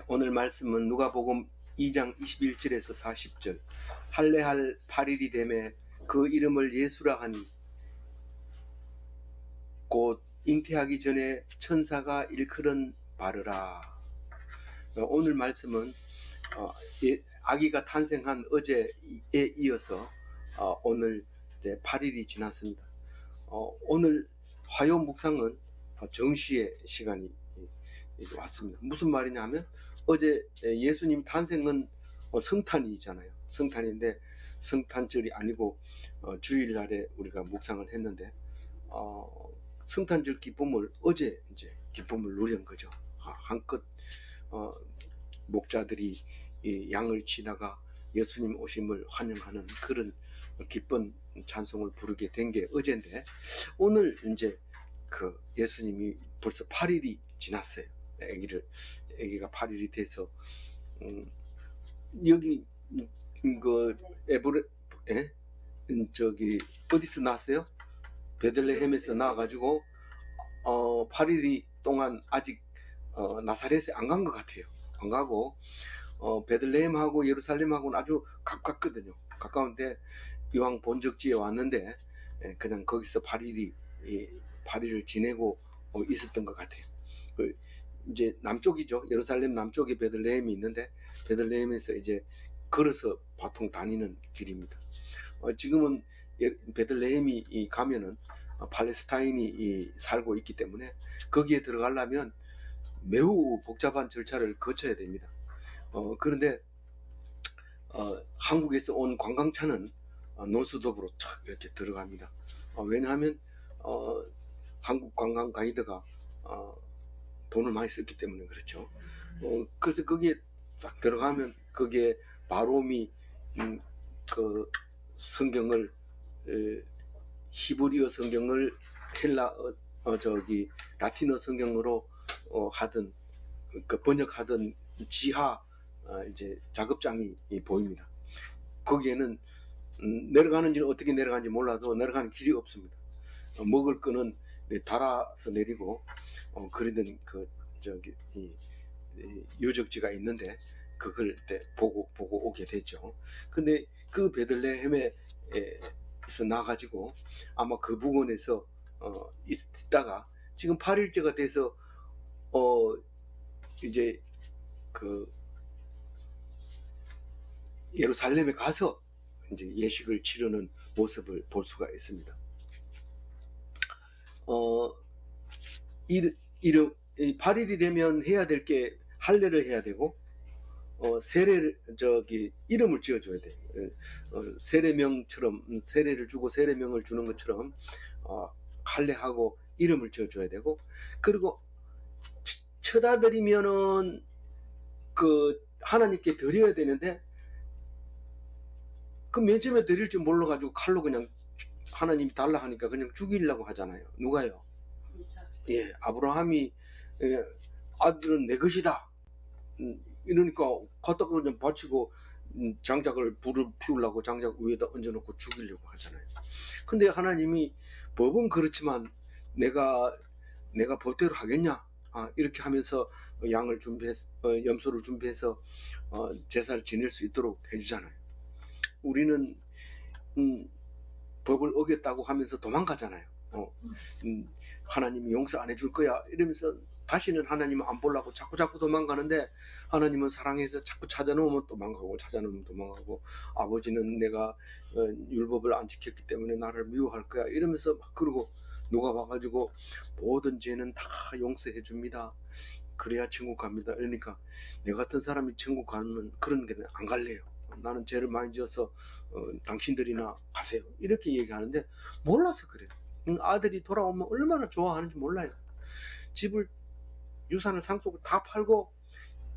오늘 말씀은 누가복음 2장 21절에서 40절. 할례할 8일이 되매 그 이름을 예수라 하니 곧 잉태하기 전에 천사가 일컬은 바르라. 오늘 말씀은 아기가 탄생한 어제에 이어서 오늘 이제 8일이 지났습니다. 오늘 화요 묵상은 정시의 시간이 왔습니다. 무슨 말이냐면 어제 예수님 탄생은 성탄이잖아요. 성탄인데 성탄절이 아니고 주일날에 우리가 묵상을 했는데 성탄절 기쁨을 어제 이제 기쁨을 누린 거죠. 한껏 목자들이 이 양을 치다가 예수님 오심을 환영하는 그런 기쁜 찬송을 부르게 된 게 어제인데, 오늘 이제 그 예수님이 벌써 8일이 지났어요. 아기가 8일이 돼서 여기 그 저기 어디서 나왔어요? 베들레헴에서 나와가지고 8일이 동안 아직 나사렛에 안 간 것 같아요. 안 가고 베들레헴하고 예루살렘하고는 아주 가깝거든요. 가까운데 이왕 본적지에 왔는데 그냥 거기서 8일을 지내고 있었던 것 같아요. 이제 남쪽이죠. 예루살렘 남쪽에 베들레헴이 있는데 베들레헴에서 이제 걸어서 보통 다니는 길입니다. 지금은 베들레헴이 가면은 팔레스타인이 살고 있기 때문에 거기에 들어가려면 매우 복잡한 절차를 거쳐야 됩니다. 그런데 한국에서 온 관광차는 논스톱으로 착 이렇게 들어갑니다. 왜냐하면 한국 관광 가이드가 돈을 많이 썼기 때문에 그렇죠. 그래서 거기에 싹 들어가면 거기에 바로미 그 성경을 히브리어 성경을 라틴어 성경으로 하던 그 번역하던 지하 이제 작업장이 보입니다. 거기에는 내려가는지는 어떻게 내려가는지 몰라도 내려가는 길이 없습니다. 먹을 거는 달아서 내리고 그러던 그 유적지가 있는데 그걸 보고 오게 됐죠. 근데 그 베들레헴에서 나가지고 아마 그 부근에서 있다가 지금 8일째가 돼서 이제 그 예루살렘에 가서 이제 예식을 치르는 모습을 볼 수가 있습니다. 8일이 되면 해야 될 게 할례를 해야 되고 세례를 이름을 지어줘야 돼요. 세례명처럼 세례를 주고 세례명을 주는 것처럼 할례하고 이름을 지어줘야 되고, 그리고 처다드리면은 그 하나님께 드려야 되는데 그 맨 처음에 드릴 줄 몰라가지고 칼로 그냥 하나님이 달라 하니까 그냥 죽이려고 하잖아요. 누가요? 아브라함이 아들은 내 것이다 이러니까 갖다가 그냥 바치고 장작을 불을 피우려고 장작 위에다 얹어놓고 죽이려고 하잖아요. 근데 하나님이 법은 그렇지만 내가 법대로 하겠냐? 이렇게 하면서 양을 준비해서 염소를 준비해서 제사를 지낼 수 있도록 해주잖아요. 우리는 법을 어겼다고 하면서 도망가잖아요. 하나님이 용서 안 해줄 거야 이러면서 다시는 하나님을 안 보려고 자꾸 도망가는데, 하나님은 사랑해서 자꾸 찾아놓으면 도망가고 찾아놓으면 도망가고, 아버지는 내가 율법을 안 지켰기 때문에 나를 미워할 거야 이러면서 막 그러고, 누가 와가지고 모든 죄는 다 용서해 줍니다. 그래야 천국 갑니다. 그러니까 내 같은 사람이 천국 가면 그런 게 안 갈래요. 나는 죄를 많이 지어서 당신들이나 가세요 이렇게 얘기하는데 몰라서 그래요. 아들이 돌아오면 얼마나 좋아하는지 몰라요. 집을 유산을 상속을 다 팔고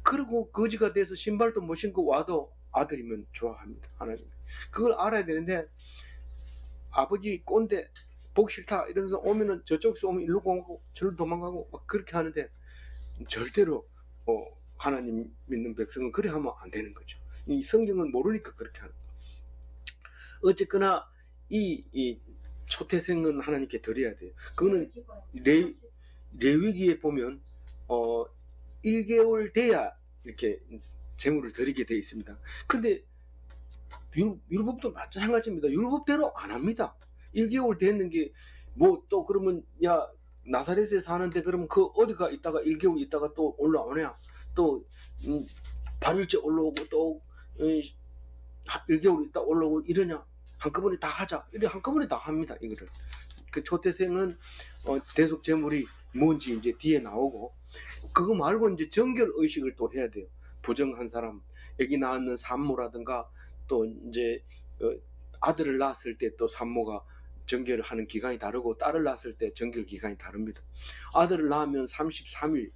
그리고 거지가 돼서 신발도 못 신고 와도 아들이면 좋아합니다. 하나님 그걸 알아야 되는데, 아버지 꼰대 보기 싫다 이러면서 오면은 저쪽에서 오면 일로 가고 저로 도망가고 막 그렇게 하는데, 절대로 하나님 믿는 백성은 그래 하면 안 되는 거죠. 이 성경은 모르니까 그렇게 하는 거예요. 어쨌거나 이 초태생은 하나님께 드려야 돼요. 그거는 레위기에 보면 1개월 돼야 이렇게 제물을 드리게 돼 있습니다. 근데 율법도 마찬가지입니다. 율법대로 안 합니다. 1개월 됐는 게 뭐 또 그러면 야 나사렛에 사는데 그러면 그 어디가 있다가 1개월 있다가 또 올라오냐? 또 8일째 올라오고 또 1개월 있다 올라오고 이러냐? 한꺼번에 다 하자. 이래 한꺼번에 다 합니다. 이거를. 그 초태생은 대속 제물이 뭔지 이제 뒤에 나오고, 그거 말고 이제 정결 의식을 또 해야 돼요. 부정한 사람, 아기 낳는 산모라든가, 또 이제 아들을 낳았을 때 또 산모가 정결을 하는 기간이 다르고, 딸을 낳았을 때 정결 기간이 다릅니다. 아들을 낳으면 33일,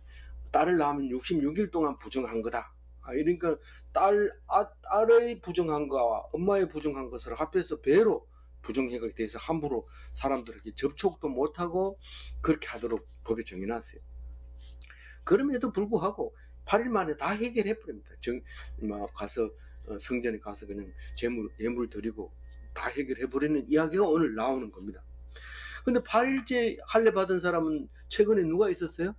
딸을 낳으면 66일 동안 부정한 거다. 그러니까 딸의 부정한 거와 엄마의 부정한 것을 합해서 배로 부정행위에 대해서 함부로 사람들에게 접촉도 못하고 그렇게 하도록 법에 정해놨어요. 그럼에도 불구하고 8일 만에 다 해결해버립니다. 가서 성전에 가서 그냥 예물 드리고 다 해결해버리는 이야기가 오늘 나오는 겁니다. 근데 8일째 할례 받은 사람은 최근에 누가 있었어요?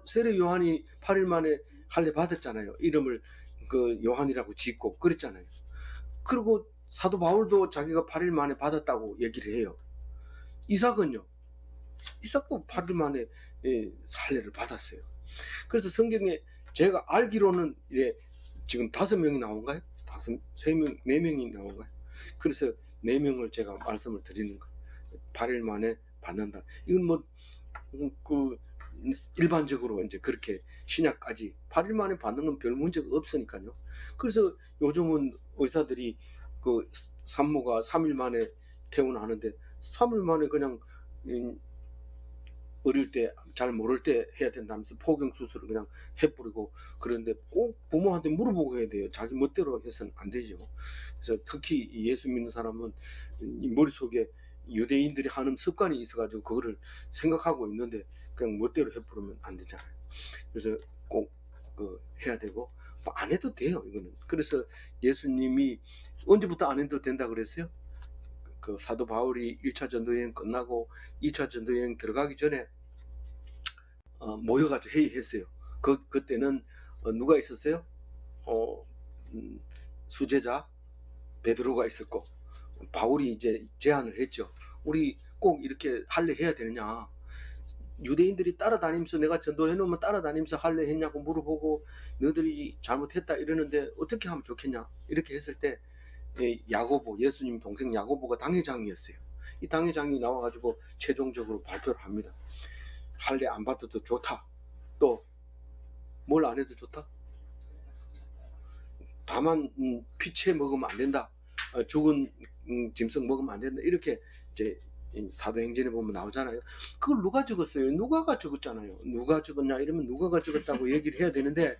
세례 요한이 8일 만에 할례 받았잖아요. 이름을 그 요한이라고 짓고 그랬잖아요. 그리고 사도 바울도 자기가 8일 만에 받았다고 얘기를 해요. 이삭은요? 이삭도 8일 만에 할례를 받았어요. 그래서 성경에 제가 알기로는 지금 5명이 나온가요? 4명이 나온가요? 그래서 4명을 제가 말씀을 드리는 거예요. 8일 만에 받는다. 이건 뭐 일반적으로 이제 그렇게 신약까지 8일 만에 받는 건 별 문제가 없으니까요. 그래서 요즘은 의사들이 그 산모가 3일 만에 퇴원하는데 3일 만에 그냥 어릴 때 잘 모를 때 해야 된다면서 포경 수술을 그냥 해버리고, 그런데 꼭 부모한테 물어보고 해야 돼요. 자기 멋대로 해서는 안 되죠. 그래서 특히 예수 믿는 사람은 머릿속에 유대인들이 하는 습관이 있어가지고 그거를 생각하고 있는데 그냥 멋대로 해버리면 안 되잖아요. 그래서 꼭 해야 되고 안 해도 돼요, 이거는. 그래서 예수님이 언제부터 안 해도 된다 그랬어요? 그 사도 바울이 1차 전도여행 끝나고 2차 전도여행 들어가기 전에 모여가지고 회의했어요. 그때는 누가 있었어요? 수제자 베드로가 있었고, 바울이 이제 제안을 했죠. 우리 꼭 이렇게 할례 해야 되느냐? 유대인들이 따라다니면서 내가 전도해놓으면 따라다니면서 할례 했냐고 물어보고 너희들이 잘못했다 이러는데 어떻게 하면 좋겠냐? 이렇게 했을 때 야고보, 예수님 동생 야고보가 당회장이었어요. 이 당회장이 나와가지고 최종적으로 발표를 합니다. 할례 안 받아도 좋다. 또 뭘 안 해도 좋다. 다만 피채 먹으면 안 된다. 죽은 짐승 먹으면 안 된다. 이렇게 이제 사도행전에 보면 나오잖아요. 그걸 누가 적었어요? 누가가 적었잖아요. 누가 적었냐 이러면 누가가 적었다고 얘기를 해야 되는데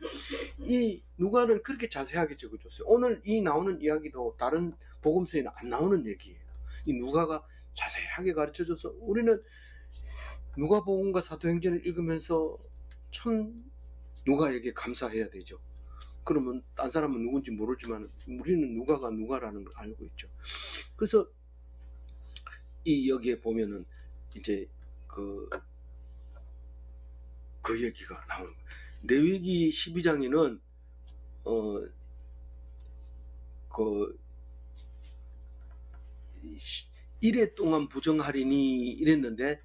이 누가를 그렇게 자세하게 적어줬어요. 오늘 이 나오는 이야기도 다른 복음서에는 안 나오는 얘기예요. 이 누가가 자세하게 가르쳐줘서 우리는 누가복음과 사도행전을 읽으면서 참 누가에게 감사해야 되죠. 그러면 딴 사람은 누군지 모르지만 우리는 누가가 누가라는 걸 알고 있죠. 그래서 여기에 보면은 이제 그 얘기가 나오는 거예요. 레위기 12장에는 이래 동안 부정하리니 이랬는데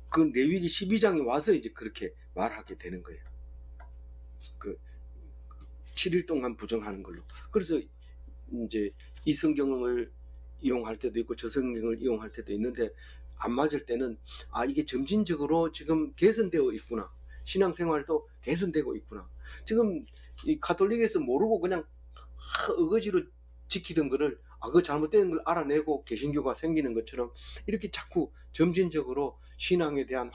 그 레위기 12장에 와서 이제 그렇게 말하게 되는 거예요. 7일 동안 부정하는 걸로. 그래서 이제 이 성경을 이용할 때도 있고 저 성경을 이용할 때도 있는데 안 맞을 때는 이게 점진적으로 지금 개선되어 있구나. 신앙생활도 개선되고 있구나. 지금 이 가톨릭에서 모르고 그냥 어거지로 지키던 거를 그 잘못된 걸 알아내고 개신교가 생기는 것처럼 이렇게 자꾸 점진적으로 신앙에 대한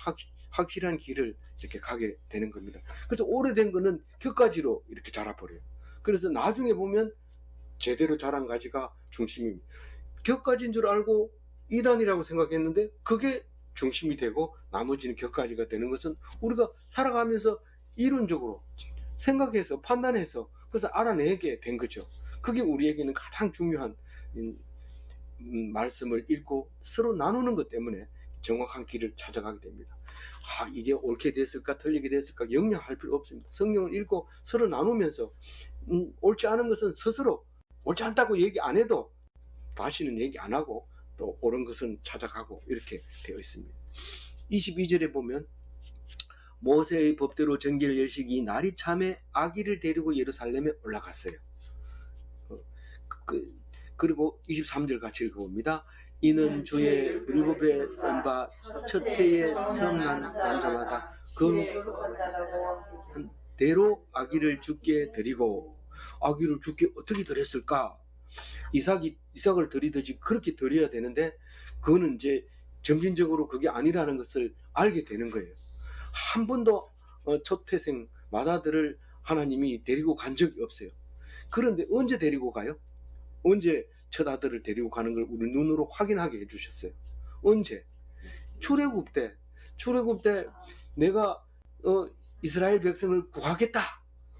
확실한 길을 이렇게 가게 되는 겁니다. 그래서 오래된 거는 격가지로 이렇게 자라버려요. 그래서 나중에 보면 제대로 자란 가지가 중심입니다. 격가지인 줄 알고 이단이라고 생각했는데 그게 중심이 되고 나머지는 격가지가 되는 것은 우리가 살아가면서 이론적으로 생각해서 판단해서 그래서 알아내게 된 거죠. 그게 우리에게는 가장 중요한 말씀을 읽고 서로 나누는 것 때문에 정확한 길을 찾아가게 됩니다. 이게 옳게 됐을까 틀리게 됐을까 영향할 필요 없습니다. 성경을 읽고 서로 나누면서 옳지 않은 것은 스스로 옳지 않다고 얘기 안 해도 다시는 얘기 안 하고 또 옳은 것은 찾아가고 이렇게 되어 있습니다. 22절에 보면 모세의 법대로 정결 열식이 날이 참에 아기를 데리고 예루살렘에 올라갔어요. 그리고 23절 같이 읽어봅니다. 이는 주의 율법에 쓴 바 첫 해에 태어난 남자마다 그 대로 아기를 주께 드리고, 아기를 주께 어떻게 드렸을까? 이삭을 드리듯이 그렇게 드려야 되는데 그거는 이제 점진적으로 그게 아니라는 것을 알게 되는 거예요. 한 번도 첫 태생 맏아들을 하나님이 데리고 간 적이 없어요. 그런데 언제 데리고 가요? 언제 첫 아들을 데리고 가는 걸 우리 눈으로 확인하게 해주셨어요. 언제? 출애굽 때 내가 이스라엘 백성을 구하겠다.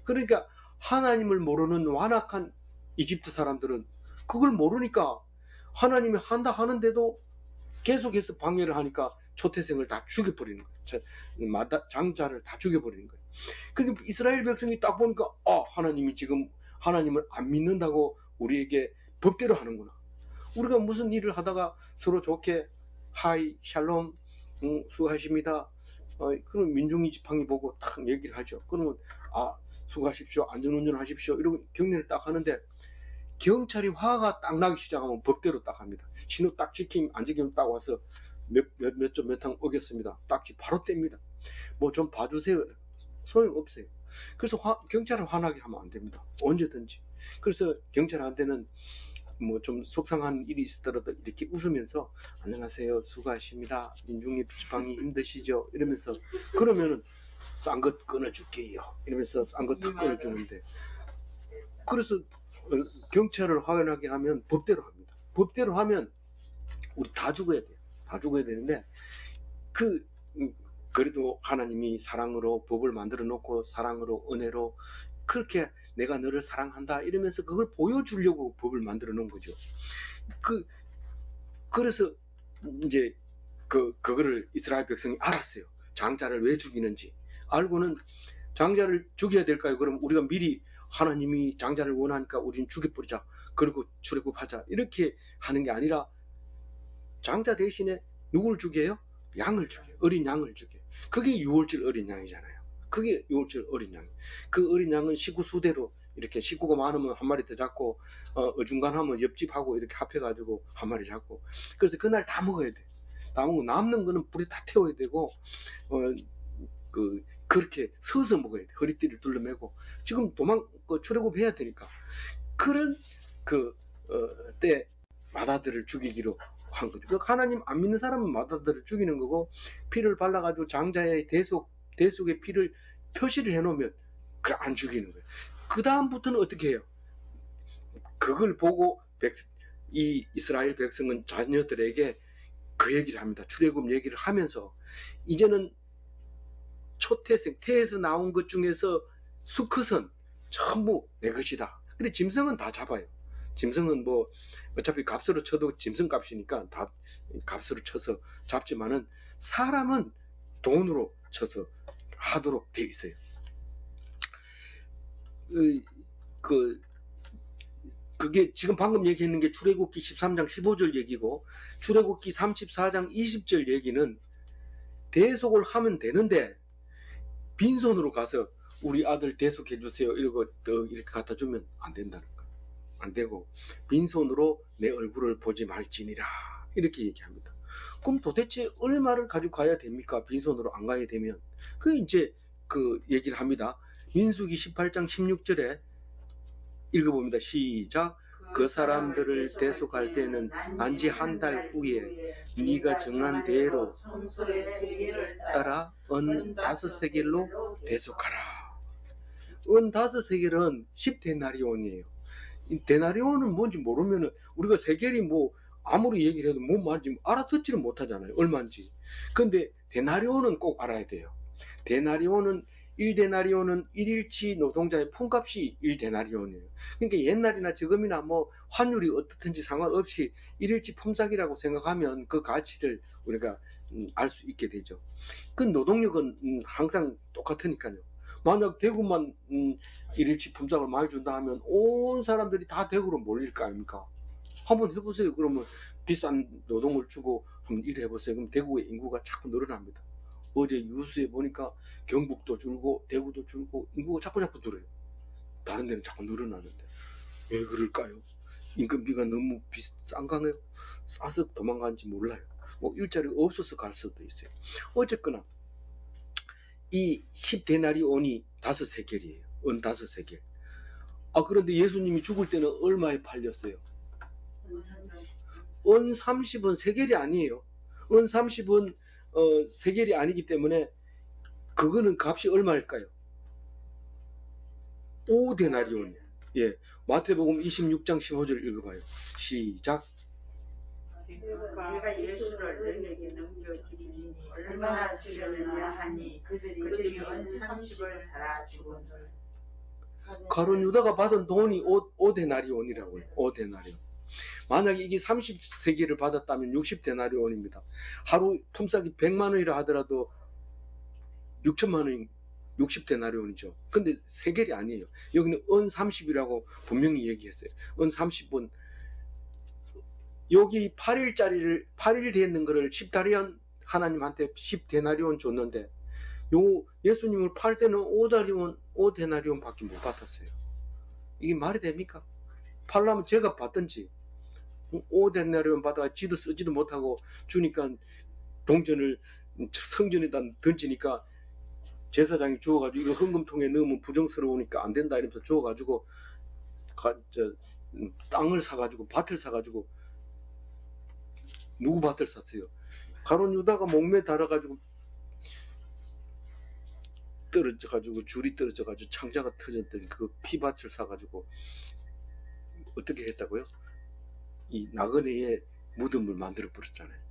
그러니까 하나님을 모르는 완악한 이집트 사람들은 그걸 모르니까 하나님이 한다 하는데도 계속해서 방해를 하니까 초태생을 다 죽여버리는 거예요. 장자를 다 죽여버리는 거예요. 그러니까 이스라엘 백성이 딱 보니까 하나님이 지금 하나님을 안 믿는다고 우리에게 법대로 하는구나. 우리가 무슨 일을 하다가 서로 좋게 하이 샬롬 수고하십니다. 그럼 민중이 지팡이 보고 탁 얘기를 하죠. 그러면 수고하십시오. 안전운전 하십시오. 이러고 격려를 딱 하는데 경찰이 화가 딱 나기 시작하면 법대로 딱 합니다. 신호 딱 지키면 안 지키면 딱 와서 몇 점 몇 항 어겼습니다. 딱지 바로 뗍니다. 뭐 좀 봐주세요. 소용없어요. 그래서 경찰을 화나게 하면 안 됩니다. 언제든지. 그래서 경찰한테는 뭐 좀 속상한 일이 있었더라도 이렇게 웃으면서 안녕하세요, 수고하십니다, 민중의 지팡이 힘드시죠? 이러면서 그러면은 싼 것 끊어줄게요. 이러면서 싼 것 다 끊어주는데, 그래서 경찰을 화나게 하면 법대로 합니다. 법대로 하면 우리 다 죽어야 돼요. 다 죽어야 되는데 그래도 하나님이 사랑으로 법을 만들어 놓고 사랑으로 은혜로 그렇게 내가 너를 사랑한다 이러면서 그걸 보여주려고 법을 만들어 놓은 거죠. 그래서 이제 그거를 이스라엘 백성이 알았어요. 장자를 왜 죽이는지 알고는 장자를 죽여야 될까요? 그럼 우리가 미리 하나님이 장자를 원하니까 우리는 죽여버리자. 그리고 출애굽하자. 이렇게 하는 게 아니라 장자 대신에 누구를 죽여요? 양을 죽여요. 어린 양을 죽여요. 그게 유월절 어린 양이잖아요. 그게 유월절 어린 양. 그 어린 양은 식구 수대로 이렇게 식구가 많으면 한 마리 더 잡고 어중간하면 옆집하고 이렇게 합해가지고 한 마리 잡고, 그래서 그날 다 먹어야 돼. 다 먹고 남는 거는 불에 다 태워야 되고 그렇게 서서 먹어야 돼. 허리띠를 둘러매고. 지금 출애굽해야 되니까. 그런 때 맏아들을 죽이기로 한 거죠. 하나님 안 믿는 사람은 맏아들을 죽이는 거고, 피를 발라가지고 장자의 대속의 피를 표시를 해놓으면 안 죽이는 거예요. 그 다음부터는 어떻게 해요? 그걸 보고 이 이스라엘 백성은 자녀들에게 그 얘기를 합니다. 출애굽 얘기를 하면서 이제는 초태생, 태에서 나온 것 중에서 수컷은 전부 내 것이다. 근데 짐승은 다 잡아요. 짐승은 뭐 어차피 값으로 쳐도 짐승 값이니까 다 값으로 쳐서 잡지만은 사람은 돈으로 쳐서 하도록 돼 있어요. 그게 지금 방금 얘기했는 게 출애굽기 13장 15절 얘기고, 출애굽기 34장 20절 얘기는 대속을 하면 되는데 빈손으로 가서 우리 아들 대속해 주세요 이렇게 갖다 주면 안 된다는 거예요. 안 되고 빈손으로 내 얼굴을 보지 말지니라 이렇게 얘기합니다. 그럼 도대체 얼마를 가지고 가야 됩니까? 빈손으로 안 가야 되면. 이제 얘기를 합니다. 민수기 18장 16절에 읽어봅니다. 시작. 그 사람들을 대속할 때는 난지 한 달 후에 네가 정한 대로 따라 은 5세겔로 대속하라. 은 5세겔은 10데나리온이에요. 이 데나리온은 뭔지 모르면 우리가 세겔이 뭐 아무리 얘기를 해도 뭔 말인지 알아듣지를 못하잖아요. 얼마인지. 근데 데나리온은 꼭 알아야 돼요. 데나리온은 1데나리온은 1일치 노동자의 품값이 1데나리온이에요. 그러니까 옛날이나 지금이나 뭐 환율이 어떻든지 상관없이 1일치 품삯이라고 생각하면 그 가치를 우리가 알 수 있게 되죠. 그 노동력은 항상 똑같으니까요. 만약 대구만 일일치 품삯을 많이 준다 하면 온 사람들이 다 대구로 몰릴 거 아닙니까? 한번 해보세요. 그러면 비싼 노동을 주고 한번 일해보세요. 그럼 대구의 인구가 자꾸 늘어납니다. 어제 뉴스에 보니까 경북도 줄고 대구도 줄고 인구가 자꾸 늘어요. 다른 데는 자꾸 늘어나는데 왜 그럴까요? 인건비가 너무 비싼가요? 싸서 도망가는지 몰라요. 뭐 일자리가 없어서 갈 수도 있어요. 어쨌거나 이 10데나리온이 5세겔이에요. 은 5세겔. 그런데 예수님이 죽을 때는 얼마에 팔렸어요? 은 30은 세겔이 아니에요. 은 30은 세겔이 아니기 때문에 그거는 값이 얼마일까요? 5데나리온이에요. 예, 마태복음 26장 15절 읽어봐요. 시작. 그가 예수를 너희에게 넘겨주리니 얼마나 주려느냐 하니 그들이 은 30을 달아주거늘. 가룟 유다가 받은 돈이 5데나리온이라고요. 5데나리온. 만약에 이게 30세겔을 받았다면 60데나리온입니다. 하루 품삯이 100만 원이라 하더라도 6천만 원인 60데나리온이죠. 근데 세겔이 아니에요. 여기는 은 30이라고 분명히 얘기했어요. 은 30은 여기 8일 되는 거를 10다리온 하나님한테 10데나리온 줬는데 요 예수님을 팔 때는 5데나리온 밖에 못 받았어요. 이게 말이 됩니까? 팔려면 제가 받든지 5데나리온 받아가 지도 쓰지도 못하고 주니까 동전을 성전에다 던지니까 제사장이 주워가지고 이거 헌금통에 넣으면 부정스러우니까 안 된다 이러면서 주워가지고 땅을 사가지고 밭을 사가지고 누구 밭을 샀어요? 가룟 유다가 목매에 달아가지고 떨어져가지고 줄이 떨어져가지고 창자가 터졌던 그 피밭을 사가지고 어떻게 했다고요? 이 나그네의 무덤을 만들어 버렸잖아요.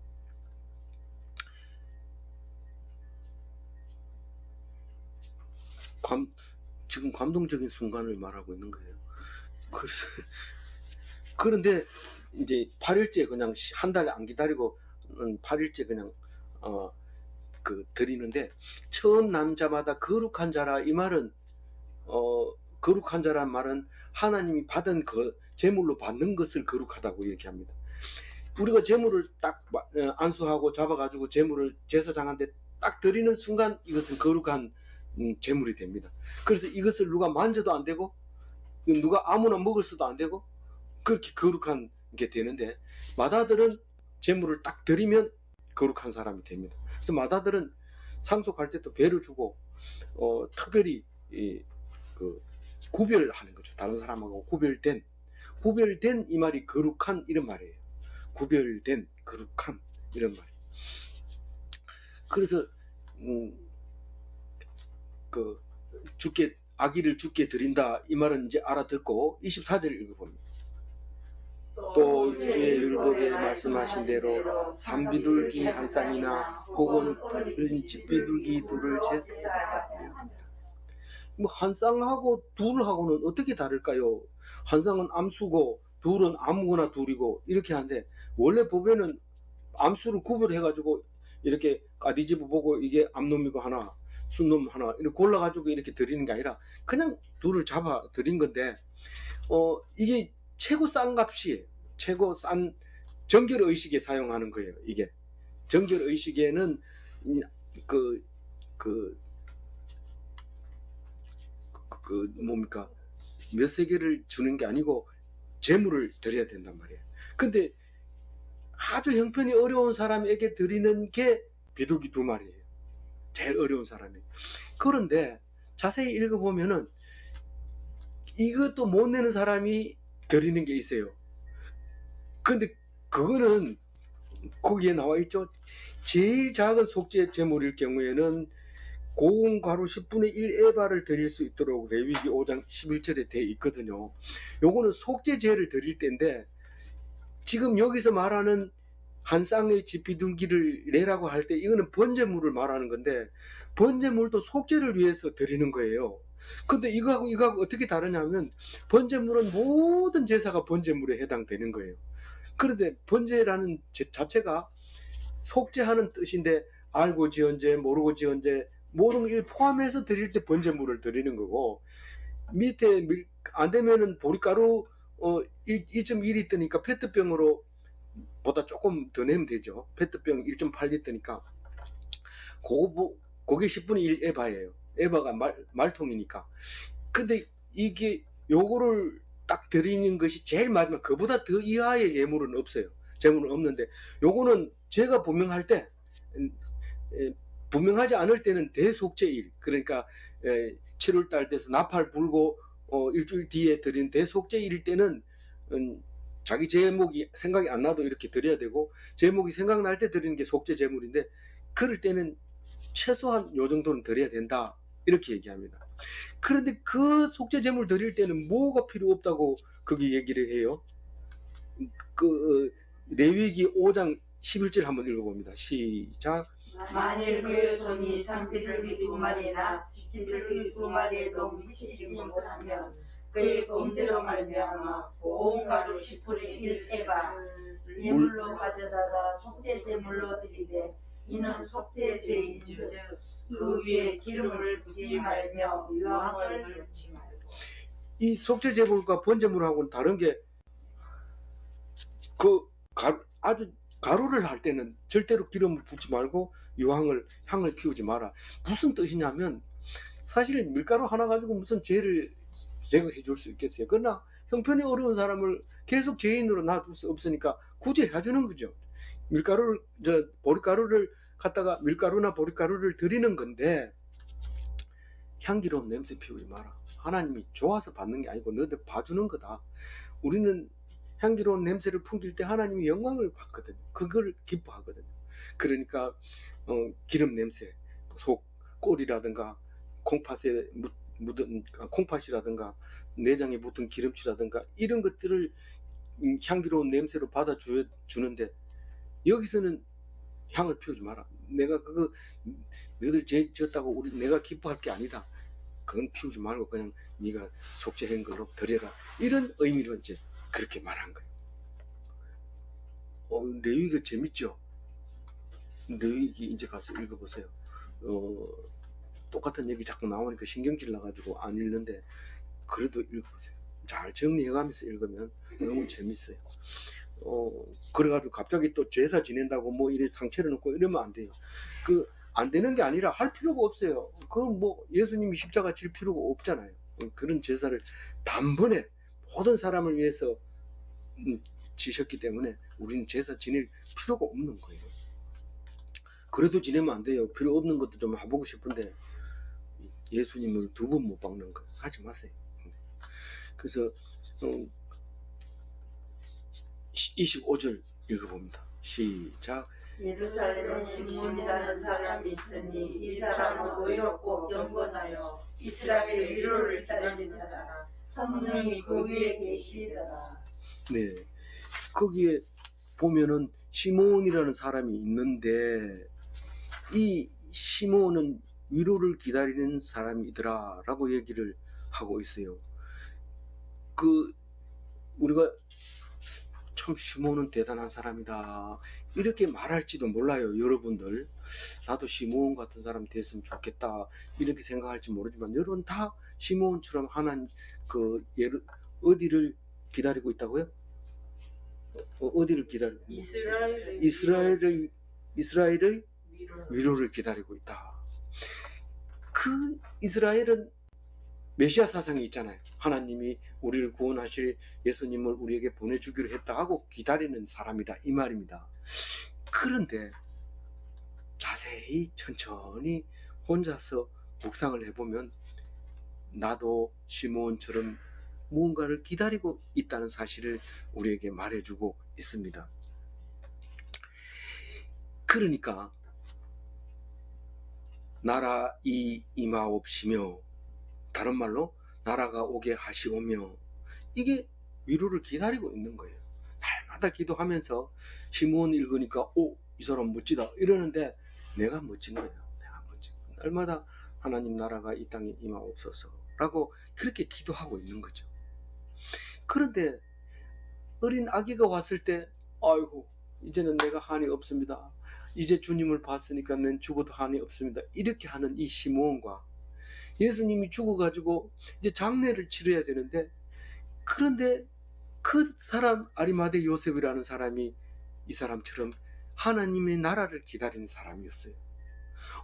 지금 감동적인 순간을 말하고 있는 거예요. 그런데 이제 8일째 그냥 한 달 안 기다리고 8일째 그냥 드리는데 처음 남자마다 거룩한 자라 이 말은 거룩한 자란 말은 하나님이 받은 그 제물로 받는 것을 거룩하다고 얘기합니다. 우리가 제물을 딱 안수하고 잡아가지고 제물을 제사장한테 딱 드리는 순간 이것은 거룩한 제물이 됩니다. 그래서 이것을 누가 만져도 안 되고 누가 아무나 먹을 수도 안 되고 그렇게 거룩한 게 되는데 마다들은 제물을 딱 드리면 거룩한 사람이 됩니다. 그래서 마다들은 상속할 때 또 배를 주고 특별히 구별하는 거죠. 다른 사람하고 구별된 이 말이 거룩한 이런 말이에요. 구별된 거룩한 이런 말. 그래서 아기를 주께 드린다 이 말은 이제 알아듣고 24절 읽어봅니다. 또 주의 율법에 말씀하신 대로 산비둘기 한 쌍이나 혹은 집비둘기 둘을 제사하다. 뭐 한 쌍하고 둘하고는 어떻게 다를까요? 한 쌍은 암수고 둘은 아무거나 둘이고 이렇게 하는데 원래 보면은 암수를 구별해가지고 이렇게 까디집어 보고 이게 암놈이고 하나 순놈 하나 이렇게 골라가지고 이렇게 드리는 게 아니라 그냥 둘을 잡아 드린 건데 이게 최고 싼 값이에요. 최고 싼 정결의식에 사용하는 거예요. 이게 정결의식에는 뭡니까 몇 세계를 주는 게 아니고 재물을 드려야 된단 말이에요. 근데 아주 형편이 어려운 사람에게 드리는 게 비둘기 2마리예요. 제일 어려운 사람이. 그런데 자세히 읽어보면은 이것도 못 내는 사람이 드리는 게 있어요. 근데 그거는 거기에 나와 있죠. 제일 작은 속죄 제물일 경우에는 고운 가루 10분의 1 에바를 드릴 수 있도록 레위기 5장 11절에 되어 있거든요. 요거는 속죄제를 드릴 때인데 지금 여기서 말하는 한 쌍의 집비둘기를 내라고 할 때 이거는 번제물을 말하는 건데 번제물도 속죄를 위해서 드리는 거예요. 근데 이거하고 어떻게 다르냐면 번제물은 모든 제사가 번제물에 해당되는 거예요. 그런데 번제라는 자체가 속죄하는 뜻인데 알고 지언죄 모르고 지언죄 모든 걸 포함해서 드릴 때 번제물을 드리는 거고, 밑에 안 되면은 보리가루 2.1 리터니까 페트병으로 보다 조금 더 내면 되죠. 페트병 1.8리터니까 그게 10분의 1 에바예요. 에바가 말통이니까. 근데 이게 요거를 딱 드리는 것이 제일 마지막, 그보다 더 이하의 예물은 없어요. 재물은 없는데, 요거는 제가 분명할 때, 분명하지 않을 때는 대속죄일, 그러니까 7월달 돼서 나팔 불고 일주일 뒤에 드린 대속죄일 때는 자기 제목이 생각이 안 나도 이렇게 드려야 되고, 제목이 생각날 때 드리는 게 속죄 제물인데, 그럴 때는 최소한 요 정도는 드려야 된다, 이렇게 얘기합니다. 그런데 그 속죄 제물 드릴 때는 뭐가 필요 없다고 거기 얘기를 해요. 그 레위기 5장 11절 한번 읽어봅니다. 시작. 만일 그의 손이 상피를 2마리나 지피를 2마리에도 미치지 못하면 그의 범죄로 말미암아 온 가루 10분의 1 에바 예물로 가져다가 속죄 제물로 드리되 이는 속죄 죄인즉 그 위에 기름을 붓지 말며 유황을 넣지 말고. 이 속죄 제물과 번제물하고는 다른 게, 아주 가루를 할 때는 절대로 기름을 붓지 말고 향을 피우지 마라. 무슨 뜻이냐면, 사실 밀가루 하나 가지고 무슨 죄를 제거해 줄 수 있겠어요. 그러나 형편이 어려운 사람을 계속 죄인으로 놔둘 수 없으니까 구제해 주는 거죠. 보리가루를 갖다가 밀가루나 보리가루를 드리는 건데, 향기로운 냄새 피우지 마라. 하나님이 좋아서 받는 게 아니고 너희들 봐주는 거다. 우리는 향기로운 냄새를 풍길 때 하나님이 영광을 받거든요. 그걸 기뻐하거든요. 그러니까 기름 냄새, 꼴이라든가 콩팥에 묻은 콩팥이라든가 내장에 묻은 기름치라든가 이런 것들을 향기로운 냄새로 받아주는데, 여기서는 향을 피우지 마라. 내가 그거 너희들 죄 지었다고 내가 기뻐할 게 아니다. 그건 피우지 말고 그냥 네가 속죄한 걸로 드려라. 이런 의미로 이제 그렇게 말한 거예요. 레위기가 재밌죠? 레위기 이제 가서 읽어보세요. 똑같은 얘기 자꾸 나오니까 신경질 나가지고 안 읽는데, 그래도 읽어보세요. 잘 정리해가면서 읽으면 너무 재밌어요. 그래가지고 갑자기 또 제사 지낸다고 뭐 이래 상체를 놓고 이러면 안 돼요. 안 되는 게 아니라 할 필요가 없어요. 그럼 뭐 예수님이 십자가 질 필요가 없잖아요. 그런 제사를 단번에 모든 사람을 위해서 지셨기 때문에 우리는 제사 지낼 필요가 없는 거예요. 그래도 지내면 안 돼요. 필요 없는 것도 좀 해보고 싶은데 예수님을 2번 못 박는 거 하지 마세요. 그래서 25절 읽어봅니다. 시작. 예루살렘에 시몬이라는 사람이 있으니 이 사람은 의롭고 경건하여 이스라엘의 위로를 기다리는 자라. 성령이 그 위에 계시더라. 네, 거기에 보면은 시몬이라는 사람이 있는데, 이 시몬은 위로를 기다리는 사람이더라 라고 얘기를 하고 있어요. 우리가 참 시몬은 대단한 사람이다 이렇게 말할지도 몰라요. 여러분들, 나도 시몬 같은 사람 됐으면 좋겠다 이렇게 생각할지 모르지만, 여러분 다 시몬처럼 하나님 어디를 기다리고 있다고요? 어디를 기다리고? 이스라엘의 위로를 기다리고 있다. 그 이스라엘은 메시아 사상이 있잖아요. 하나님이 우리를 구원하실 예수님을 우리에게 보내주기로 했다 하고 기다리는 사람이다, 이 말입니다. 그런데 자세히 천천히 혼자서 묵상을 해보면 나도 시몬처럼 무언가를 기다리고 있다는 사실을 우리에게 말해주고 있습니다. 그러니까 나라 임하옵시며, 다른 말로 나라가 오게 하시오며, 이게 위로를 기다리고 있는 거예요. 날마다 기도하면서 시몬 읽으니까 이 사람 멋지다 이러는데, 내가 멋진 거예요. 내가 멋진 거예요. 날마다 하나님 나라가 이 땅에 임하옵소서 라고 그렇게 기도하고 있는 거죠. 그런데 어린 아기가 왔을 때, 아이고 이제는 내가 한이 없습니다. 이제 주님을 봤으니까 난 죽어도 한이 없습니다. 이렇게 하는 이 시므온과 예수님이 죽어가지고 이제 장례를 치러야 되는데, 그런데 그 사람 아리마대 요셉이라는 사람이 이 사람처럼 하나님의 나라를 기다리는 사람이었어요.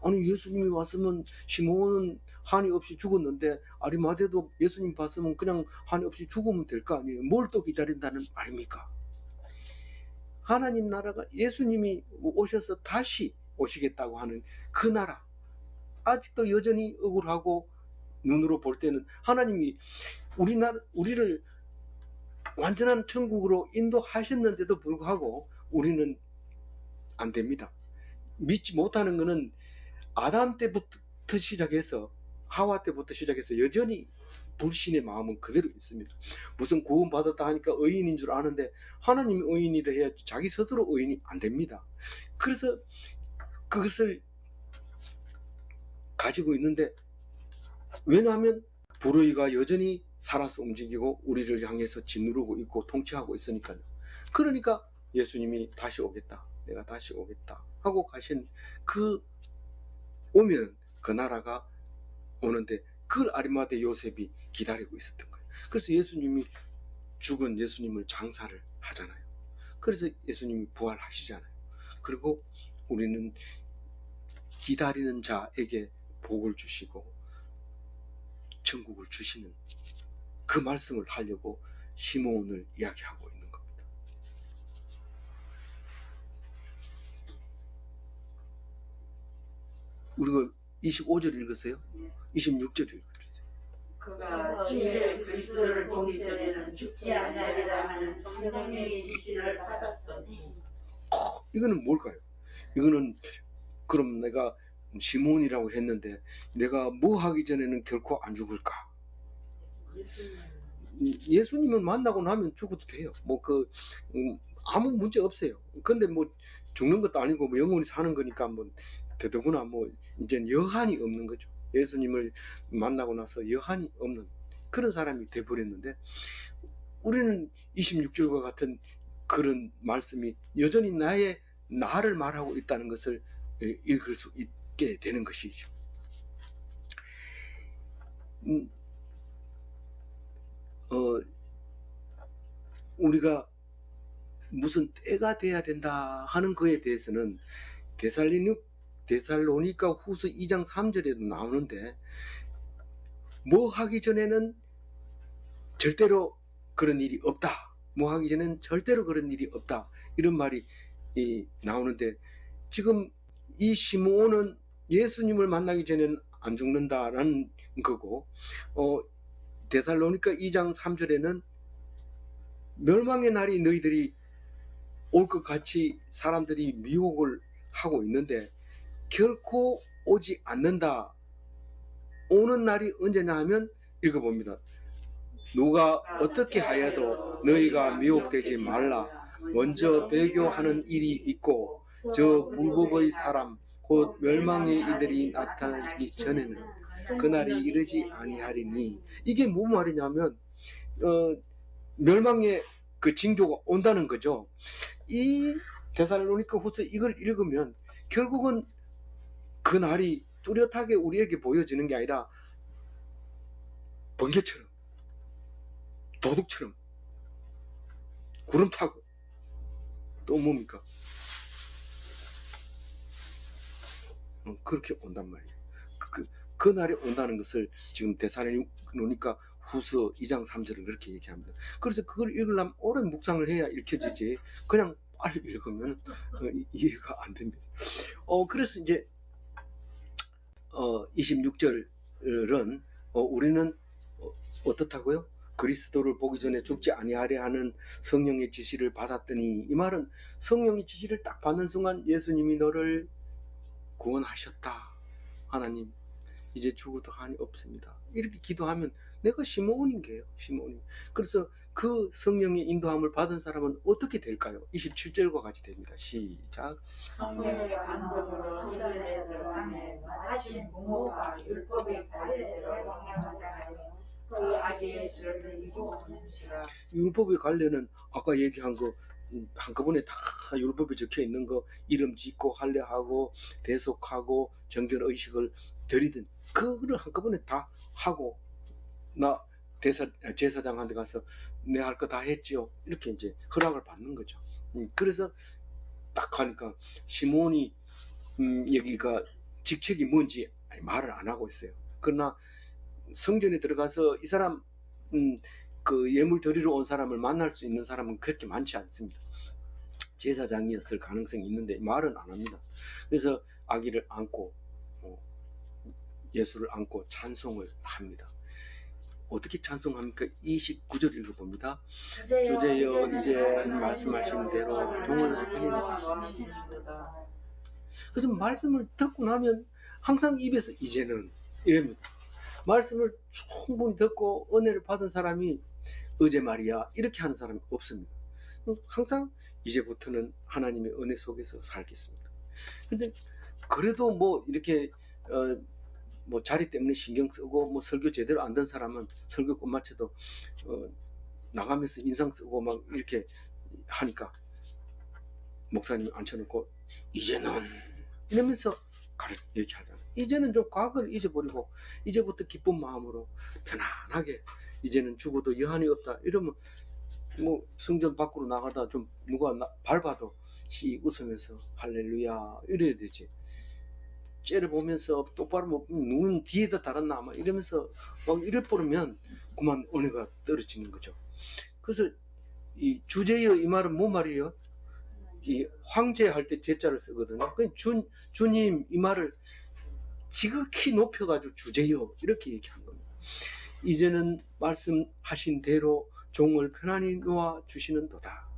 아니 예수님이 왔으면 시므온은 한이 없이 죽었는데 아리마대도 예수님 봤으면 그냥 한이 없이 죽으면 될 거 아니에요. 뭘 또 기다린다는 말입니까? 하나님 나라가 예수님이 오셔서 다시 오시겠다고 하는 그 나라, 아직도 여전히 억울하고 눈으로 볼 때는 하나님이 우리를 완전한 천국으로 인도하셨는데도 불구하고 우리는 안 됩니다. 믿지 못하는 것은 아담 때부터 시작해서 하와 때부터 시작해서 여전히 불신의 마음은 그대로 있습니다. 무슨 구원받았다 하니까 의인인 줄 아는데 하나님이 의인이라 해야지 자기 스스로 의인이 안 됩니다. 그래서 그것을 가지고 있는데, 왜냐하면 불의가 여전히 살아서 움직이고 우리를 향해서 짓누르고 있고 통치하고 있으니까요. 그러니까 예수님이 다시 오겠다, 내가 다시 오겠다 하고 가신 그 오면 그 나라가 오는데 그걸 아리마대 요셉이 기다리고 있었던 거예요. 그래서 예수님이 죽은 예수님을 장사를 하잖아요. 그래서 예수님이 부활하시잖아요. 그리고 우리는 기다리는 자에게 복을 주시고 천국을 주시는 그 말씀을 하려고 시므온을 이야기하고 있는 겁니다. 우리가 25절 읽으세요? 26절 읽어주세요. 그가 주의 그리스도를 보기 전에는 죽지 아니하리라 하는 성령의 지시를 받았더니. 이거는 뭘까요? 이거는 그럼 내가 시몬이라고 했는데 내가 뭐 하기 전에는 결코 안 죽을까? 예수님을 만나고 나면 죽어도 돼요. 아무 문제 없어요. 근데 죽는 것도 아니고 영원히 사는 거니까 더더구나 이제 여한이 없는 거죠. 예수님을 만나고 나서 여한이 없는 그런 사람이 돼버렸는데, 우리는 26절과 같은 그런 말씀이 여전히 나를 말하고 있다는 것을 읽을 수 있게 되는 것이죠. 우리가 무슨 때가 돼야 된다 하는 거에 대해서는 데살로니가 후서 2장 3절에도 나오는데, 뭐 하기 전에는 절대로 그런 일이 없다, 뭐 하기 전에는 절대로 그런 일이 없다, 이런 말이 나오는데, 지금 이 시므온은 예수님을 만나기 전에는 안 죽는다라는 거고, 데살로니가 2장 3절에는 멸망의 날이 너희들이 올 것 같이 사람들이 미혹을 하고 있는데 결코 오지 않는다. 오는 날이 언제냐 하면 읽어봅니다. 누가 어떻게 하여도 너희가 미혹되지 말라. 먼저 배교하는 일이 있고 저 불법의 사람 곧 멸망의 이들이 나타나기 전에는 그날이 이르지 아니하리니. 이게 뭐 말이냐면 멸망의 그 징조가 온다는 거죠. 이 데살로니가 후서 이걸 읽으면 결국은 그 날이 뚜렷하게 우리에게 보여지는 게 아니라 번개처럼 도둑처럼 구름 타고 또 뭡니까? 그렇게 온단 말이에요. 그 날이 온다는 것을 지금 데살로니가 후서 2장 3절은 그렇게 얘기합니다. 그래서 그걸 읽으려면 오랜 묵상을 해야 읽혀지지 그냥 빨리 읽으면 이해가 안 됩니다. 그래서 이제 26절은 우리는 어떻다고요? 그리스도를 보기 전에 죽지 아니하려 하는 성령의 지시를 받았더니, 이 말은 성령의 지시를 딱 받는 순간 예수님이 너를 구원하셨다. 하나님 이제 죽어도 한이 없습니다. 이렇게 기도하면 내가 시므온인 게요. 시므온. 그래서 그 성령의 인도함을 받은 사람은 어떻게 될까요? 27절과 같이 됩니다. 시작. 성령의 감동으로 시간에 들어가네 하신 부모가 율법의 관례대로 행하자하여 그 아기 예수를 믿고 오는지라. 율법의 관례는 아까 얘기한 거 한꺼번에 다 율법에 적혀 있는 거 이름 짓고 할례하고 대속하고 정결 의식을 드리든 그거를 한꺼번에 다 하고 나 제사장한테 가서 내 할 거 다 했지요 이렇게 이제 허락을 받는 거죠. 그래서 딱 하니까 시몬이 여기가 직책이 뭔지 말을 안 하고 있어요. 그러나 성전에 들어가서 이 사람 그 예물 드리러 온 사람을 만날 수 있는 사람은 그렇게 많지 않습니다. 제사장이었을 가능성이 있는데 말은 안 합니다. 그래서 아기를 안고 예수를 안고 찬송을 합니다. 어떻게 찬송합니까? 29절 읽어봅니다. 주제여 이제 말씀하신 대로 종을 하리라. 그래서 말씀을 듣고 나면 항상 입에서 이제는 이럽니다. 말씀을 충분히 듣고 은혜를 받은 사람이 어제 말이야 이렇게 하는 사람이 없습니다. 항상 이제부터는 하나님의 은혜 속에서 살겠습니다. 근데 그래도 뭐 이렇게 뭐 자리 때문에 신경 쓰고 뭐 설교 제대로 안 된 사람은 설교 끝마쳐도 나가면서 인상 쓰고 막 이렇게 하니까 목사님 앉혀놓고 이제는 이러면서 얘기하잖아요. 이제는 좀 과거를 잊어버리고 이제부터 기쁜 마음으로 편안하게 이제는 죽어도 여한이 없다 이러면 뭐 성전 밖으로 나가다 좀 누가 밟아도 씩 웃으면서 할렐루야 이래야 되지. 째려보면서 똑바로 못 보면 눈 뒤에다 달았나 막 이러면서 막 이래 버리면 그만 은혜가 떨어지는 거죠. 그래서 이 주제여 이 말은 뭔 말이에요? 이 황제 할 때 제자를 쓰거든요. 주님 이 말을 지극히 높여가지고 주제여 이렇게 얘기한 겁니다. 이제는 말씀하신 대로 종을 편안히 놓아 주시는도다.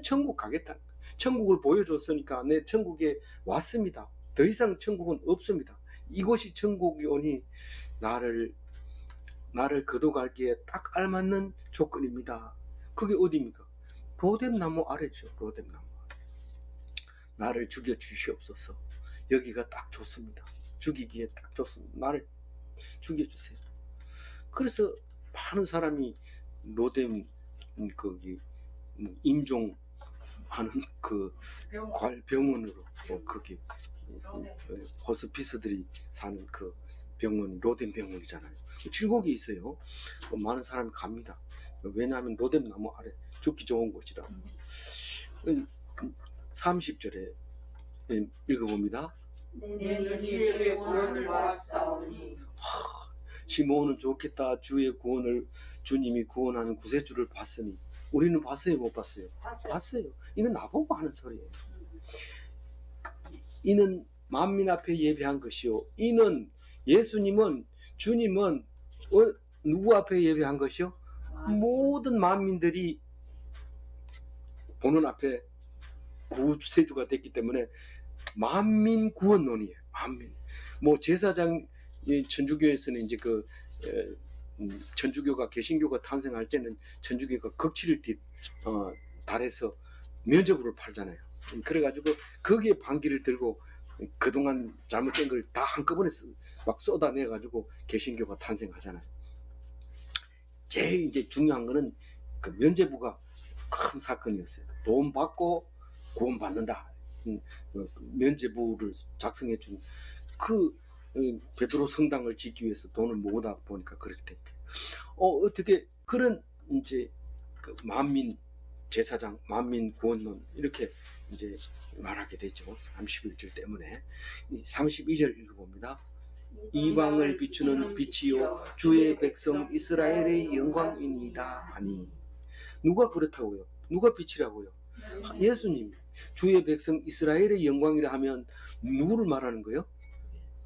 천국 가겠다. 천국을 보여줬으니까 내 천국에 왔습니다. 더 이상 천국은 없습니다. 이곳이 천국이 오니 나를 거둬가기에 딱 알맞는 조건입니다. 그게 어디입니까? 로뎀나무 아래죠. 로뎀나무. 나를 죽여 주시옵소서. 여기가 딱 좋습니다. 죽이기에 딱 좋습니다. 나를 죽여주세요. 그래서 많은 사람이 로뎀 거기 임종하는 그 병원으로 거기 호스피스들이 사는 그 병원이 로뎀 병원이잖아요. 칠곡이 있어요. 많은 사람이 갑니다. 왜냐하면 로뎀나무 아래 죽기 좋은 곳이라. 30절에 읽어봅니다. 주의 구원을 보았사오니. 시몬은 좋겠다. 주의 구원을 주님이 구원하는 구세주를 봤으니. 우리는 봤어요? 못 봤어요? 봤어요. 이건 나보고 하는 소리예요. 이는 만민 앞에 예배한 것이요. 이는 예수님은 주님은 누구 앞에 예배한 것이요? 모든 만민들이 보는 앞에 구세주가 됐기 때문에 만민 구원론이에요. 만민. 뭐 제사장 천주교에서는 이제 그 천주교가 개신교가 탄생할 때는 천주교가 극치를 달해서 면죄부를 팔잖아요. 그래가지고 거기에 반기를 들고 그동안 잘못된 걸 다 한꺼번에 막 쏟아내가지고 개신교가 탄생하잖아요. 제일 이제 중요한 거는 그 면죄부가 큰 사건이었어요. 돈 받고 구원받는다. 면죄부를 작성해 준 그 베드로 성당을 짓기 위해서 돈을 모으다 보니까 그렇게 됐대. 어떻게 그런 이제 그 만민 제사장, 만민 구원론 이렇게 이제 말하게 되죠. 31절 때문에. 32절 읽어봅니다. 이방을 비추는 빛이요 주의 백성 이스라엘의 영광이니이다 하니. 누가 그렇다고요? 누가 빛이라고요? 예수님. 주의 백성 이스라엘의 영광이라 하면 누구를 말하는 거예요?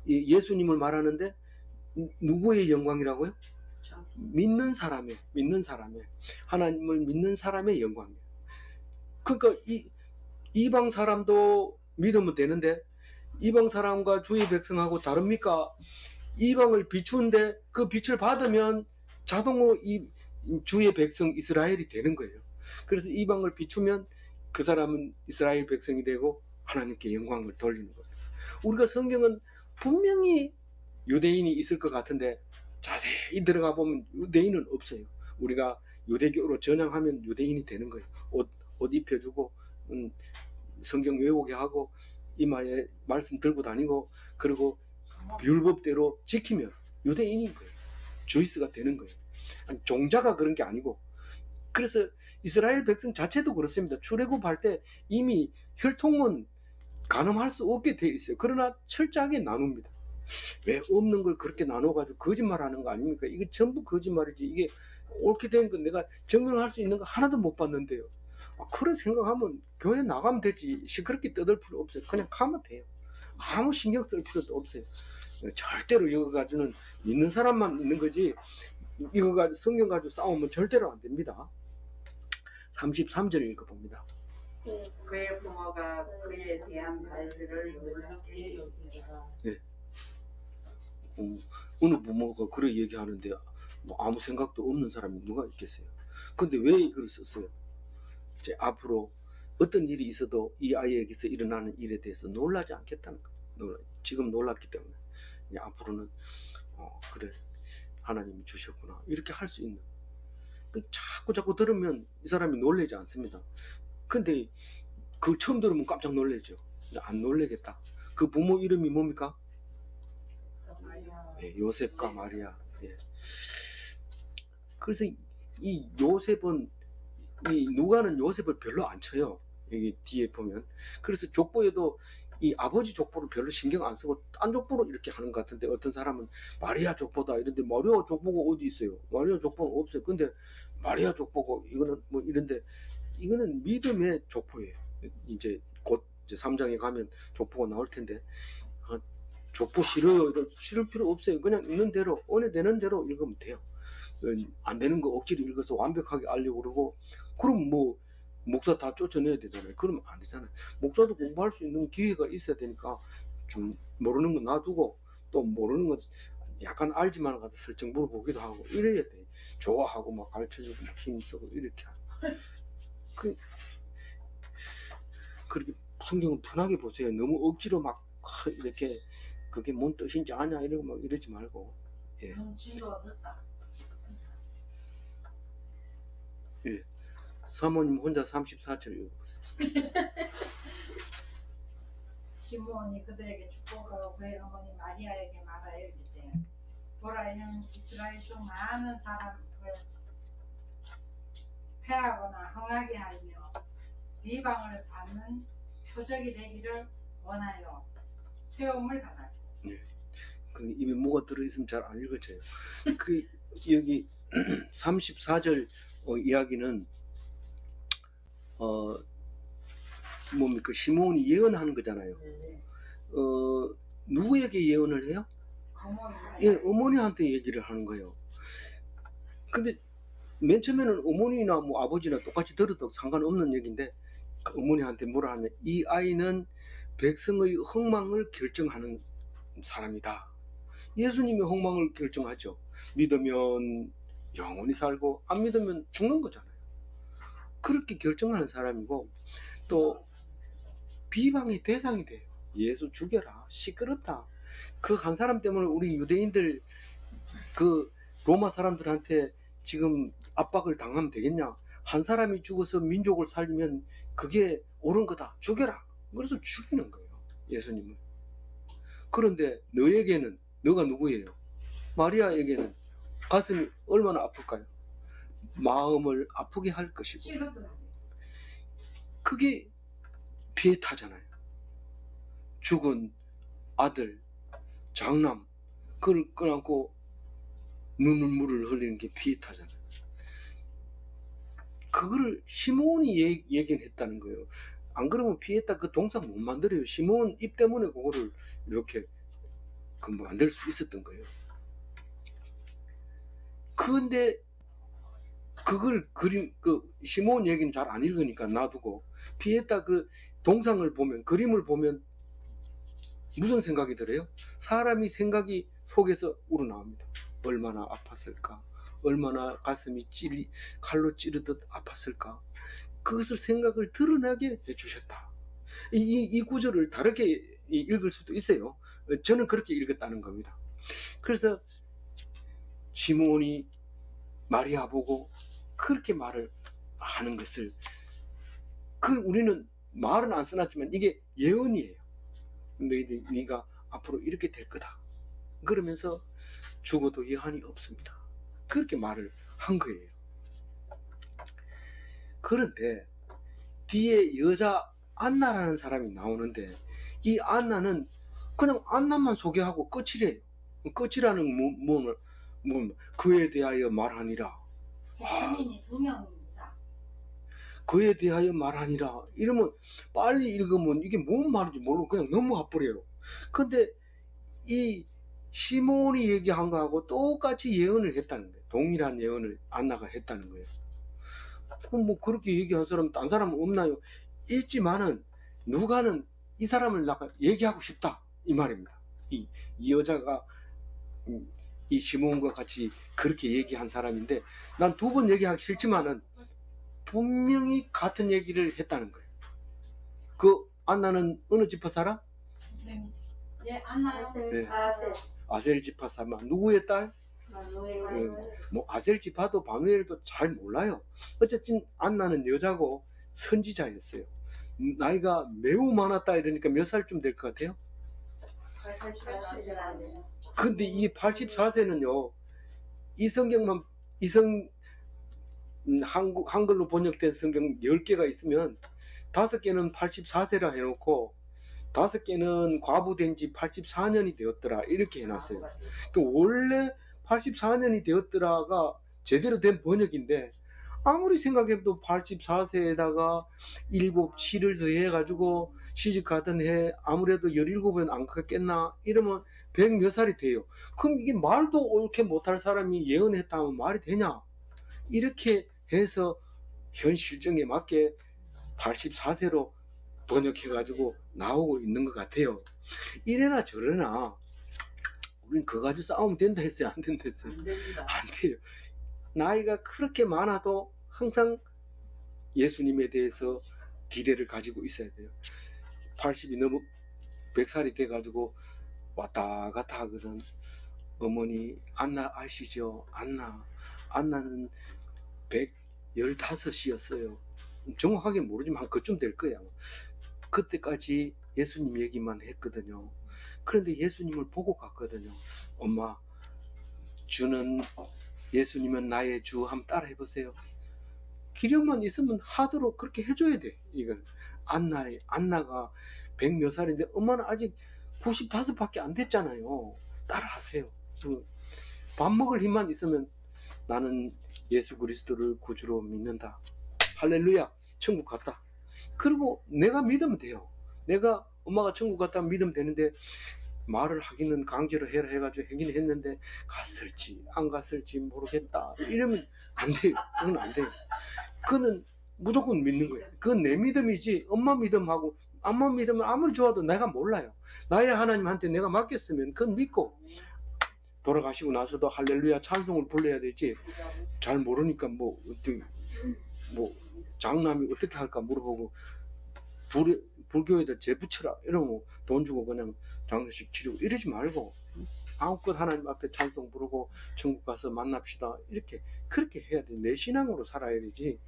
예수님을 말하는데 누구의 영광이라고요? 믿는 사람의 하나님을 믿는 사람의 영광이에요. 그러니까 이방 사람도 믿으면 되는데 이방 사람과 주의 백성하고 다릅니까? 이방을 비추는데 그 빛을 받으면 자동으로 이 주의 백성 이스라엘이 되는 거예요. 그래서 이방을 비추면 그 사람은 이스라엘 백성이 되고 하나님께 영광을 돌리는 거예요. 우리가 성경은 분명히 유대인이 있을 것 같은데 자세히 들어가 보면 유대인은 없어요. 우리가 유대교로 전향하면 유대인이 되는 거예요. 옷 입혀주고 성경 외우게 하고 이마에 말씀 들고 다니고 그리고 율법대로 지키면 유대인인 거예요. 주이스가 되는 거예요. 아니, 종자가 그런 게 아니고. 그래서 이스라엘 백성 자체도 그렇습니다. 출애굽할 때 이미 혈통은 가늠할 수 없게 돼 있어요. 그러나 철저하게 나눕니다. 왜 없는 걸 그렇게 나눠가지고 거짓말하는 거 아닙니까? 이게 전부 거짓말이지. 이게 옳게 된 건 내가 증명할 수 있는 거 하나도 못 봤는데요. 그런 생각하면 교회 나가면 되지. 시끄럽게 떠들 필요 없어요. 그냥 가면 돼요. 아무 신경 쓸 필요도 없어요. 절대로 이거 가지고는 믿는 사람만 있는 거지, 이거 가지고 성경 가지고 싸우면 절대로 안 됩니다. 33절 읽어봅니다. 그의 부모가 그에 대한 말들을 놀랍게 여기더라. 네. 어느 부모가 그래 얘기하는데 뭐 아무 생각도 없는 사람이 누가 있겠어요. 근데 왜 이걸 썼어요? 이제 앞으로 어떤 일이 있어도 이 아이에게서 일어나는 일에 대해서 놀라지 않겠다는 거예요. 지금 놀랐기 때문에 이제 앞으로는 그래, 하나님이 주셨구나, 이렇게 할 수 있는. 자꾸 들으면 이 사람이 놀라지 않습니다. 근데 그걸 처음 들으면 깜짝 놀라죠. 안 놀라겠다. 그 부모 이름이 뭡니까? 네, 요셉과 마리아. 예. 그래서 이 요셉은, 이 누가는 요셉을 별로 안 쳐요. 여기 뒤에 보면. 그래서 족보에도 이 아버지 족보를 별로 신경 안 쓰고 딴 족보로 이렇게 하는 것 같은데, 어떤 사람은 마리아 족보다 이런데, 마리아 족보가 어디 있어요? 마리아 족보는 없어요. 근데 마리아 족보고 이거는 뭐 이런데, 이거는 믿음의 족보예요. 이제 곧 이제 3장에 가면 족보가 나올 텐데, 족보 싫어요, 싫을 필요 없어요. 그냥 있는 대로, 은혜 되는 대로 읽으면 돼요. 안 되는 거 억지로 읽어서 완벽하게 알려고 그러고, 그럼 뭐 목사 다 쫓아내야 되잖아요. 그러면 안 되잖아요. 목사도 공부할 수 있는 기회가 있어야 되니까, 좀 모르는 거 놔두고, 또 모르는 거 약간 알지만 가서 슬쩍 물어보기도 하고 이래야 돼. 좋아하고 막 가르쳐주고 막 힘쓰고 이렇게. 그렇게 성경은 편하게 보세요. 너무 억지로 막 이렇게 그게 뭔 뜻인지 아냐 이러고 막 이러지 말고. 예. 눈치로 듣다. 예. 사모님 혼자 34절 읽어보세요. 시므온이 그들에게 축복하고 그의 어머니 마리아에게 말하여 이르되, 보라, 이는 이스라엘 중 많은 사람을 패하거나 흥하게 하며 비방을 받는 표적이 되기를 원하여 세움을 받았고. 예. 그 입에 뭐가 들어있으면 잘 안 읽어져요. 그 여기 34절 이야기는 뭡니까? 시므온이 예언하는 거잖아요. 누구에게 예언을 해요? 예, 어머니한테 얘기를 하는 거예요. 근데 맨 처음에는 어머니나 뭐 아버지나 똑같이 들어도 상관없는 얘기인데, 그 어머니한테 뭐라 하면, 이 아이는 백성의 흥망을 결정하는 사람이다. 예수님이 흥망을 결정하죠. 믿으면 영원히 살고 안 믿으면 죽는 거잖아요. 그렇게 결정하는 사람이고, 또 비방의 대상이 돼요. 예수 죽여라, 시끄럽다. 그 한 사람 때문에 우리 유대인들, 그 로마 사람들한테 지금 압박을 당하면 되겠냐? 한 사람이 죽어서 민족을 살리면 그게 옳은 거다, 죽여라. 그래서 죽이는 거예요, 예수님을. 그런데 너에게는, 너가 누구예요? 마리아에게는 가슴이 얼마나 아플까요? 마음을 아프게 할 것이고, 그게 피에타잖아요. 죽은 아들, 장남, 그걸 끌어안고 눈물을 흘리는 게 피에타잖아요. 그거를 시므온이 예견했다는 거예요. 안 그러면 피에타 그 동상 못 만들어요. 시므온 입 때문에 그거를 이렇게 만들 수 있었던 거예요. 그런데 그걸 시므온 얘기는 잘 안 읽으니까 놔두고, 피에타 그 동상을 보면, 그림을 보면 무슨 생각이 들어요? 사람이 생각이 속에서 우러나옵니다. 얼마나 아팠을까? 얼마나 가슴이 칼로 찌르듯 아팠을까? 그것을 생각을 드러나게 해주셨다. 이 구절을 다르게 읽을 수도 있어요. 저는 그렇게 읽었다는 겁니다. 그래서 시므온이 마리아 보고 그렇게 말을 하는 것을 우리는 말은 안 써놨지만 이게 예언이에요. 네가 앞으로 이렇게 될 거다. 그러면서 죽어도 여한이 없습니다. 그렇게 말을 한 거예요. 그런데 뒤에 여자 안나라는 사람이 나오는데 이 안나는 그냥 안나만 소개하고 끝이래요. 끝이라는 그에 대하여 말하니라. 주민이 2명입니다. 그에 대하여 말하니라. 이러면 빨리 읽으면 이게 뭔 말인지 모르고 그냥 넘어가 버려요. 근데 이 시몬이 얘기한 거하고 똑같이 예언을 했다는 거예요. 동일한 예언을 안나가 했다는 거예요. 그럼 뭐 그렇게 얘기한 사람 딴 사람은 없나요? 있지만은 누가는 이 사람을 나가 얘기하고 싶다 이 말입니다. 이 여자가 이 시몬과 같이 그렇게 얘기한 사람인데 난 2번 얘기하기 싫지만은 분명히 같은 얘기를 했다는 거예요. 그 안나는 어느 지파 사람? 예, 안나요? 네. 아셀 아셀 지파 사람. 누구의 딸? 마누엘 뭐 아셀 지파도 바누엘도 잘 몰라요. 어쨌든 안나는 여자고 선지자였어요. 나이가 매우 많았다 이러니까 몇 살쯤 될 것 같아요? 84세 근데 이 84세는요 이 성경만 한글로 번역된 성경 10개가 있으면 5개는 84세라 해놓고 5개는 과부된 지 84년이 되었더라 이렇게 해놨어요. 그 원래 84년이 되었더라가 제대로 된 번역인데 아무리 생각해도 84세에다가 7, 7을 더해가지고 시집가던 해 아무래도 17은 안 갔겠나 이러면 100 몇 살이 돼요. 그럼 이게 말도 옳게 못할 사람이 예언했다면 말이 되냐? 이렇게 해서 현 실정에 맞게 84세로 번역해가지고 나오고 있는 것 같아요. 이래나 저래나 우린 그거 가지고 싸우면 된다 했어요? 안 된다 했어요? 안 됩니다. 안 돼요. 나이가 그렇게 많아도 항상 예수님에 대해서 기대를 가지고 있어야 돼요. 80이 넘어 100살이 돼가지고 왔다 갔다 하거든. 어머니 안나 아시죠? 안나는 115이었어요. 정확하게 모르지만 그쯤 될 거야. 그때까지 예수님 얘기만 했거든요. 그런데 예수님을 보고 갔거든요. 엄마, 주는 예수님은 나의 주 한번 따라 해보세요. 기력만 있으면 하도록 그렇게 해줘야 돼. 이건 안나가 100 몇 살인데 엄마는 아직 95밖에 안 됐잖아요. 따라 하세요. 밥 먹을 힘만 있으면 나는 예수 그리스도를 구주로 믿는다. 할렐루야. 천국 갔다. 그리고 내가 믿으면 돼요. 내가 엄마가 천국 갔다 믿으면 되는데 말을 하기는 강제로 해라 해가지고 하긴 했는데 갔을지 안 갔을지 모르겠다 이러면 안 돼요. 그건 안 돼요. 그거는 무조건 믿는 거예요. 그건 내 믿음이지 엄마 믿음하고 엄마 믿으면 아무리 좋아도 내가 몰라요. 나의 하나님한테 내가 맡겼으면 그건 믿고 돌아가시고 나서도 할렐루야 찬송을 불러야 되지 잘 모르니까 뭐 장남이 어떻게 할까 물어보고 불교에다 재붙여라 이러면 돈 주고 그냥 장례식 치르고 이러지 말고 아무것 하나님 앞에 찬송 부르고 천국 가서 만납시다 이렇게 그렇게 해야 돼. 내 신앙으로 살아야 되지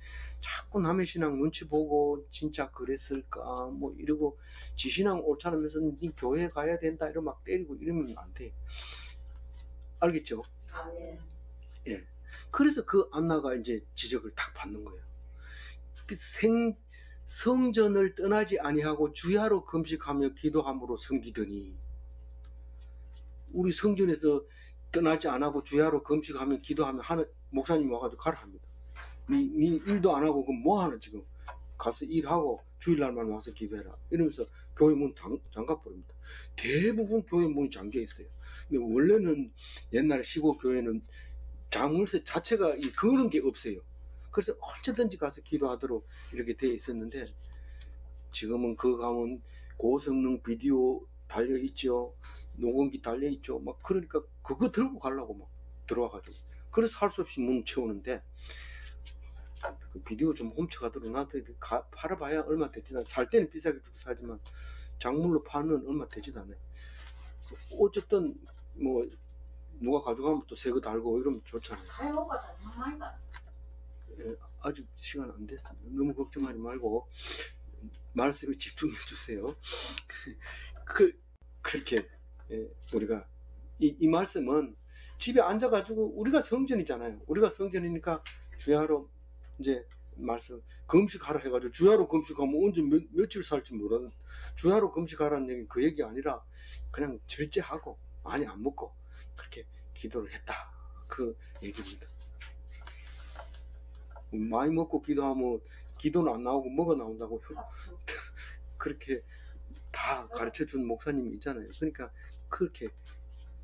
자꾸 남의 신앙 눈치 보고 진짜 그랬을까 뭐 이러고 지 신앙 옳다면서 네 교회 가야 된다 이러면 막 때리고 이러면 안 돼. 알겠죠? 아멘. 예. 그래서 그 안나가 이제 지적을 딱 받는 거예요. 성전을 떠나지 아니하고 주야로 금식하며 기도함으로 섬기더니 우리 성전에서 떠나지 않고 주야로 금식하며 기도하면 하는 목사님 와가지고 가라 합니다. 니 일도 안 하고 그럼 뭐 하는 지금 가서 일하고 주일날만 와서 기도해라 이러면서 교회 문 잠가 버립니다. 대부분 교회 문이 잠겨 있어요. 근데 원래는 옛날에 시골 교회는 자물쇠 자체가 그런 게 없어요. 그래서 언제든지 가서 기도하도록 이렇게 되어 있었는데 지금은 그 가면 고성능 비디오 달려있죠. 녹음기 달려있죠. 막 그러니까 그거 들고 가려고 막 들어와가지고 그래서 할 수 없이 문 채우는데 그 비디오 좀 훔쳐가도록 놔둬야 돼. 팔아봐야 얼마 되지도 않아요. 살 때는 비싸게 주고 살지만 작물로 파는 얼마 되지도 않아요. 어쨌든 뭐 누가 가져가면 또 새 거 달고 이러면 좋잖아요. 아이 오빠 장난이다. 예, 아직 시간 안 됐습니다. 너무 걱정하지 말고 말씀에 집중해 주세요. 그렇게 우리가 이 말씀은 집에 앉아가지고 우리가 성전이잖아요. 우리가 성전이니까 주야로 이제 말씀 금식하라 해가지고 주야로 금식하면 언제 며칠 살지 모르는 주야로 금식하라는 얘기 그 얘기 아니라 그냥 절제하고 많이 안 먹고 그렇게 기도를 했다 그 얘기입니다. 많이 먹고 기도하면 기도는 안 나오고 뭐가 나온다고 그렇게 다 가르쳐 준 목사님이 있잖아요. 그러니까 그렇게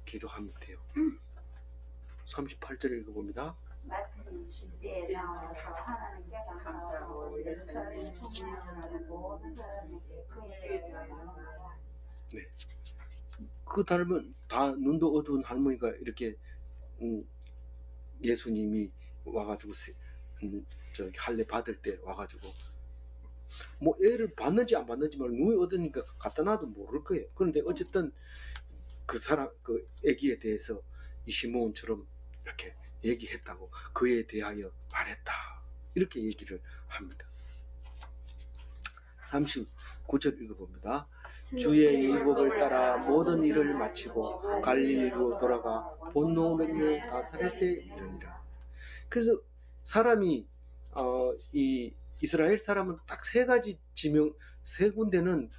기도하면 돼요. 38절 읽어봅니다. 맡은 집대에 나와서 하나님께 감사하고 예루살렘 성령하는 모든 사람에게 그에게 대하여 네. 그 닮은 다 눈도 어두운 할머니가 이렇게 예수님이 와가지고 저기 할례 받을 때 와가지고 뭐 애를 받는지 안 받는지 말 눈이 어두니까 갖다 놔도 모를 거예요. 그런데 어쨌든 그 사람 그 애기에 대해서 이 시므온처럼 이렇게 얘기했다고 그에 대하여 말했다 이렇게 얘기를 합니다. 39절 읽어봅니다. 주의 율법을 따라 모든 일을 마치고 갈릴리로 돌아가 본노릇네 나사렛에 이르니라. 그래서 사람이 이 이스라엘 사람은 딱 세 가지 지명 세 군데는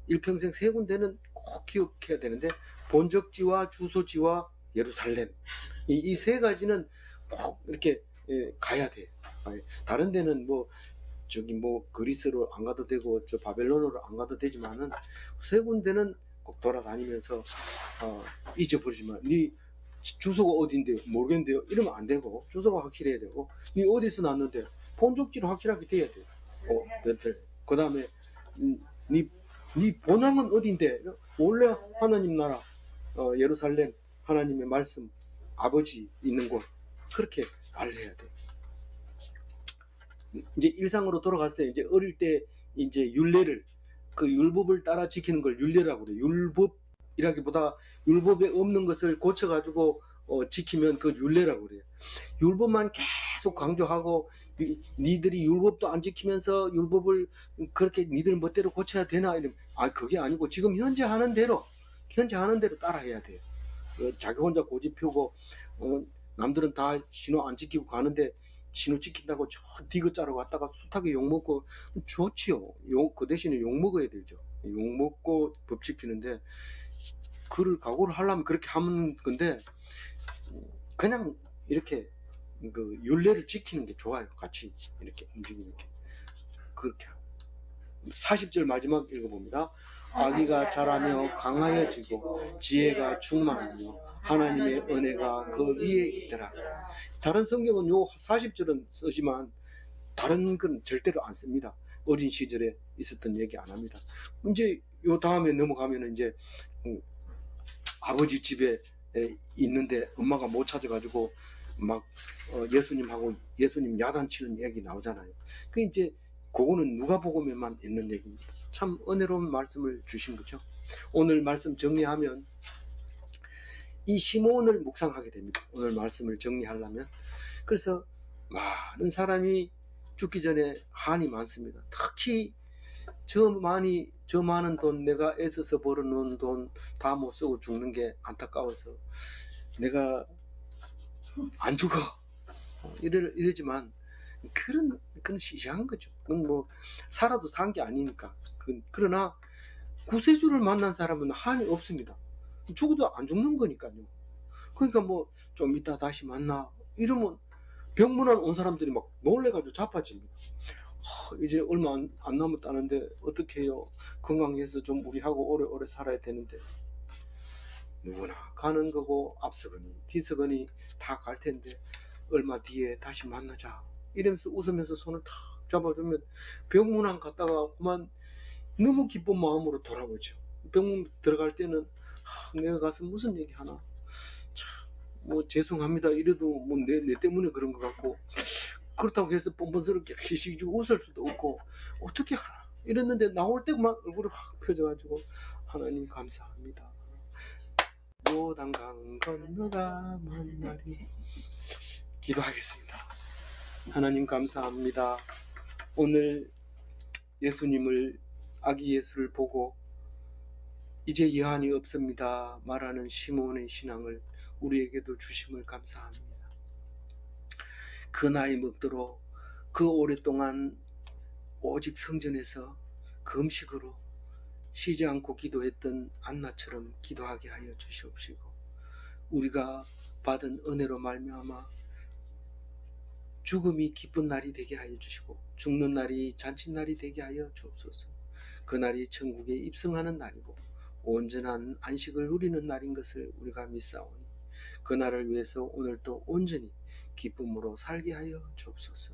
일평생 세 군데는 꼭 기억해야 되는데 본적지와 주소지와 예루살렘 이 세 가지는 꼭 이렇게 가야 돼. 다른 데는 뭐 저기 뭐 그리스로 안 가도 되고 저 바벨론으로 안 가도 되지만은 세 군데는 꼭 돌아다니면서 잊어버리지만 네 주소가 어딘데요? 모르겠는데요? 이러면 안 되고 주소가 확실해야 되고 네 어디서 났는데 본적지로 확실하게 돼야 돼요. 그 다음에 네 본향은 어딘데? 원래 하나님 나라 예루살렘 하나님의 말씀 아버지 있는 곳 그렇게 알려야 돼. 이제 일상으로 돌아갔을 때 이제 어릴 때 이제 율례를 그 율법을 따라 지키는 걸 율례라고 그래요. 율법이라기보다 율법에 없는 것을 고쳐가지고 지키면 그 율례라고 그래요. 율법만 계속 강조하고 니들이 율법도 안 지키면서 율법을 그렇게 니들 멋대로 고쳐야 되나 이러면 그게 아니고 지금 현재 하는 대로 따라해야 돼요. 자기 혼자 고집 펴고 남들은 다 신호 안 지키고 가는데 신호 지킨다고 저 디귿자로 갔다가 숱하게 욕먹고 좋지요. 그 대신에 욕먹어야 되죠. 욕먹고 법 지키는데 그를 각오를 하려면 그렇게 하는 건데 그냥 이렇게 그 율례를 지키는 게 좋아요. 같이 이렇게 움직이는 게 그렇게 40절 마지막 읽어봅니다. 아기가 자라며 강하여지고 지혜가 충만하며 하나님의 은혜가 그 위에 있더라. 다른 성경은 요 40절은 쓰지만 다른 건 절대로 안 씁니다. 어린 시절에 있었던 얘기 안 합니다. 이제 요 다음에 넘어가면 이제 아버지 집에 있는데 엄마가 못 찾아가지고 막 예수님하고 예수님 야단치는 얘기 나오잖아요. 그 이제 그거는 누가복음에만 있는 얘기입니다. 참 은혜로운 말씀을 주신 거죠. 오늘 말씀 정리하면 이 시몬을 묵상하게 됩니다. 오늘 말씀을 정리하려면 그래서 많은 사람이 죽기 전에 한이 많습니다. 특히 저 많은 돈 내가 애써서 벌어놓은 돈 다 못 쓰고 죽는 게 안타까워서 내가 안 죽어 이러지만 그런 시시한 거죠. 그건 뭐 살아도 산 게 아니니까. 그러나 구세주를 만난 사람은 한이 없습니다. 죽어도 안 죽는 거니까요. 그러니까 뭐 좀 이따 다시 만나 이러면 병문안 온 사람들이 막 놀래가지고 자빠집니다. 이제 얼마 안 남았다는데 어떻게 해요? 건강해서 좀 우리하고 오래오래 살아야 되는데 누구나 가는 거고 앞서거니 뒤서거니 다 갈 텐데 얼마 뒤에 다시 만나자 이러면서 웃으면서 손을 탁 잡아주면 병문안 갔다가 그만 너무 기쁜 마음으로 돌아오죠. 병문 들어갈 때는 내가 가서 무슨 얘기 하나 참 뭐 죄송합니다 이래도 뭐 내 때문에 그런 것 같고 그렇다고 해서 뻔뻔스럽게 시시주고 웃을 수도 없고 어떻게 하나 이랬는데 나올 때만 얼굴이 확 펴져가지고 하나님 감사합니다. 요단강 건너가 만나리 기도하겠습니다. 하나님 감사합니다. 오늘 예수님을 아기 예수를 보고 이제 여한이 없습니다 말하는 시몬의 신앙을 우리에게도 주심을 감사합니다. 그 나이 먹도록 그 오랫동안 오직 성전에서 금식으로 쉬지 않고 기도했던 안나처럼 기도하게 하여 주시옵시고 우리가 받은 은혜로 말미암아 죽음이 기쁜 날이 되게 하여 주시고 죽는 날이 잔칫날이 되게 하여 주옵소서. 그날이 천국에 입성하는 날이고 온전한 안식을 누리는 날인 것을 우리가 믿사오니 그날을 위해서 오늘도 온전히 기쁨으로 살게 하여 주옵소서.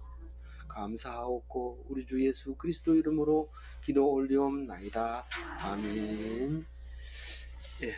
감사하옵고 우리 주 예수 그리스도 이름으로 기도 올리옵나이다. 아멘. 예.